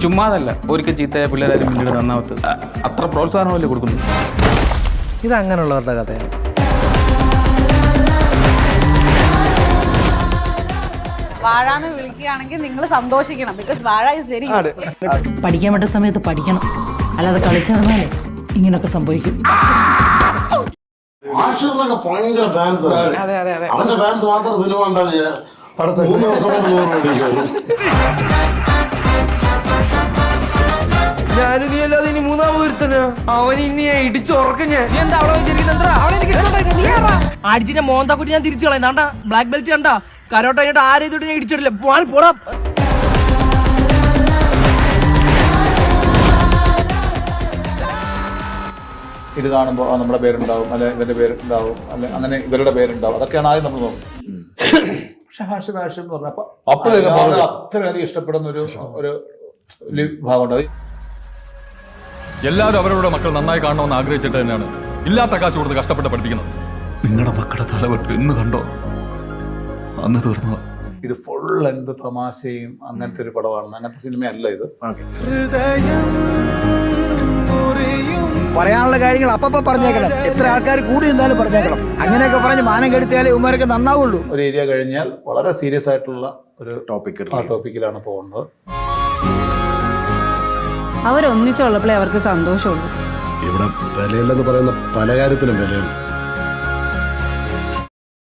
ചുമ്മാതല്ല ഒരിക്കൽ ചീത്തയായ പിള്ളേരാരും പിന്നീട് നന്നാവത്ത്. അത്ര പ്രോത്സാഹനമല്ലേ കൊടുക്കുന്നു. ഇതങ്ങനെയുള്ളവരുടെ കഥയാണ്. വാഴാന്ന് വിളിക്കുകയാണെങ്കിൽ നിങ്ങൾ സന്തോഷിക്കണം. ബിക്കോസ് വാഴ ഇസ് വെരി പഠിക്കാൻ പറ്റുന്ന സമയത്ത് പഠിക്കണം, അല്ലാതെ കളിച്ചു നടന്നാലേ ഇങ്ങനൊക്കെ സംഭവിക്കും. ഭയങ്കര ഫാൻസ്. അവന്റെ ഫാൻസ് മാത്രം സിനിമ ഉണ്ടാവില്ല. 3 വർഷം കൊണ്ട് 100 മേടിക്കും. ഞാനും നീ അല്ലാതെ ഇനി മൂന്നാമത് ഒരുത്തനാ. അവൻ ഇനി ഇടിച്ചുറക്കം ഞാൻ. അടിച്ചിന്റെ മോന്താക്കുട്ടി ഞാൻ തിരിച്ചു കളയും. നാണ്ടാ ബ്ലാക്ക് ബെൽറ്റ് കണ്ടാ കരോട്ട കഴിഞ്ഞിട്ട് ആരും ചെയ്തിട്ട് ഞാൻ ഇടിച്ചിട്ടില്ല. പോടാ. ഇത് കാണുമ്പോൾ നമ്മുടെ പേരുണ്ടാവും, അല്ലെ ഇവന്റെ പേരുണ്ടാവും, അല്ലെ അങ്ങനെ ഇവരുടെ പേരുണ്ടാവും. അതൊക്കെയാണ് ആദ്യം നമ്മൾ നോക്കുന്നത്. പക്ഷെ ഹാഷിം എന്ന് പറഞ്ഞപ്പോൾ അത്രയധികം ഇഷ്ടപ്പെടുന്ന ഒരു വിഭാഗമുണ്ട്. എല്ലാവരും അവരവരുടെ മക്കൾ നന്നായി കാണണമെന്ന് ആഗ്രഹിച്ചിട്ട് തന്നെയാണ് ഇല്ലാത്ത കാശ് കൊടുത്ത് കഷ്ടപ്പെട്ട് പഠിപ്പിക്കുന്നത്. നിങ്ങളുടെ മക്കളുടെ തലവെട്ട് എന്ന് കണ്ടോ അന്ന് തീർന്നതാ. ഇത് ഫുൾ എന്ത് തമാശയും അങ്ങനത്തെ ഒരു പടമാണ്. അങ്ങനത്തെ സിനിമയല്ല ഇത്. പറയാനുള്ള കാര്യങ്ങൾ അപ്പപ്പ പറഞ്ഞേക്കണം. എത്ര ആൾക്കാർ കൂടി നിന്നാലും പറഞ്ഞേക്കണം. അങ്ങനെയൊക്കെ പറഞ്ഞ് മാനം കെടുത്തിയാലേ ഉമ്മാരൊക്കെ നന്നാവുള്ളൂ. ഒരു ഏരിയ കഴിഞ്ഞാൽ വളരെ സീരിയസ് ആയിട്ടുള്ള ഒരു ടോപ്പിക്കിലാണ് പോകുന്നത്. അവരൊന്നിച്ചുള്ളപ്പോഴേ അവർക്ക് സന്തോഷമുള്ളൂ. ഇവിടെ വിലയില്ലെന്ന് പറയുന്ന പല കാര്യത്തിലും വിലയുണ്ട്.